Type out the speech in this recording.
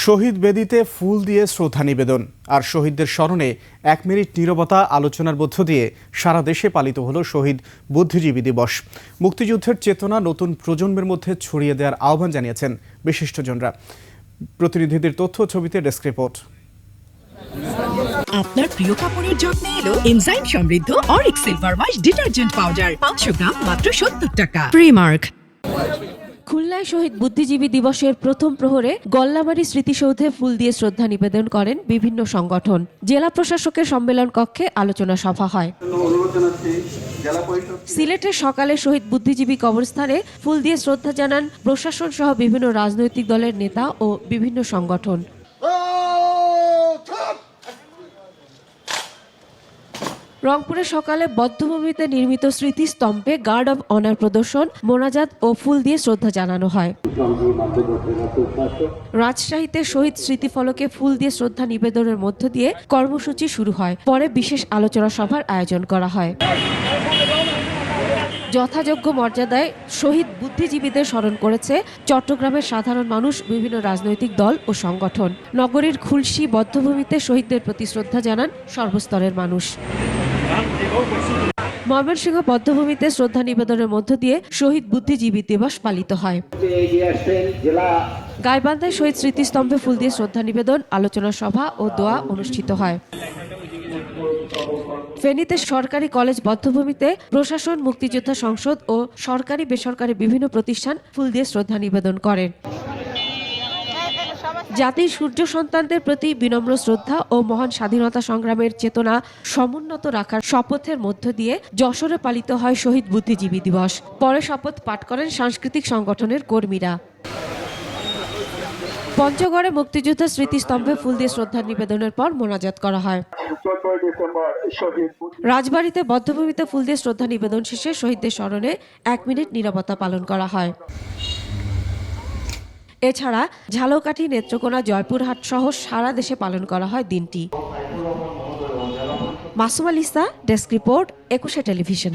শহীদ বেদিতে ফুল দিয়ে শ্রদ্ধা নিবেদন আর শহীদদের স্মরণে 1 মিনিট নীরবতা আলোচনার মধ্য দিয়ে সারা দেশে পালিত হলো শহীদ বুদ্ধিজীবী দিবস। মুক্তিযুদ্ধের চেতনা নতুন প্রজন্মের মধ্যে ছড়িয়ে দেওয়ার আহ্বান জানিয়েছেন বিশিষ্টজনরা। প্রতিনিধিদের তথ্য ছবিতে ডেস্ক রিপোর্ট। আপনার প্রিয় কাপড়ের যত্নে এলো এনজাইম সমৃদ্ধ Arik silver wash detergent powder 500 গ্রাম মাত্র 70 টাকা। প্রিমার্ক। খুলনায় শহীদ বুদ্ধিজীবী দিবসের প্রথম প্রহরে গল্লামারী স্মৃতিসৌধে ফুল দিয়ে শ্রদ্ধা নিবেদন করেন বিভিন্ন সংগঠন। জেলা প্রশাসকের সম্মেলন কক্ষে আলোচনা সভা হয়। সিলেটের সকালে শহীদ বুদ্ধিজীবী কবরস্থানে ফুল দিয়ে শ্রদ্ধা জানান প্রশাসন সহ বিভিন্ন রাজনৈতিক দলের নেতা ও বিভিন্ন সংগঠন। রংপুরে সকালে বধ্যভূমিতে নির্মিত স্মৃতিস্তম্ভে গার্ড অব অনার প্রদর্শন, মোনাজাত ও ফুল দিয়ে শ্রদ্ধা জানানো হয়। রাজশাহীতে শহীদ স্মৃতিফলকে ফুল দিয়ে শ্রদ্ধা নিবেদনের মধ্য দিয়ে কর্মসূচি শুরু হয়। পরে বিশেষ আলোচনা সভার আয়োজন করা হয়। যথাযোগ্য মর্যাদায় শহীদ বুদ্ধিজীবীদের স্মরণ করেছে চট্টগ্রামের সাধারণ মানুষ, বিভিন্ন রাজনৈতিক দল ও সংগঠন। নগরীর খুলশী বধ্যভূমিতে শহীদদের প্রতি শ্রদ্ধা জানান সর্বস্তরের মানুষ। ময়মনসিংহ বধ্যভূমিতে শ্রদ্ধা নিবেদনের মধ্য দিয়ে শহীদ বুদ্ধিজীবী দিবস পালিত হয়। গাইবান্ধায় শহীদ স্মৃতিস্তম্ভে ফুল দিয়ে শ্রদ্ধা নিবেদন, আলোচনা সভা ও দোয়া অনুষ্ঠিত হয়। ফেনীতে সরকারি কলেজ বধ্যভূমিতে প্রশাসন, মুক্তিযোদ্ধা সংসদ ও সরকারি বেসরকারি বিভিন্ন প্রতিষ্ঠান ফুল দিয়ে শ্রদ্ধা নিবেদন করেন। জাতির সূর্য সন্তানদের প্রতি বিনম্র শ্রদ্ধা ও মহান স্বাধীনতা সংগ্রামের চেতনা সমুন্নত রাখার শপথের মধ্য দিয়ে যশোরে পালিত হয় শহীদ বুদ্ধিজীবী দিবস। পরে শপথ পাঠ করেন সাংস্কৃতিক সংগঠনের কর্মীরা। পঞ্চগড়ে মুক্তিযোদ্ধা স্মৃতিস্তম্ভে ফুল দিয়ে শ্রদ্ধা নিবেদনের পর মোনাজাত করা হয়। রাজবাড়ীতে বধ্যভূমিতে ফুল দিয়ে শ্রদ্ধা নিবেদন শেষে শহীদদের স্মরণে 1 মিনিট নীরবতা পালন করা হয়। এছাড়া ঝালকাঠি, নেত্রকোনা, জয়পুরহাট সহ সারা দেশে পালন করা হয় দিনটি। Masuma Lisa, desk report, 21 television.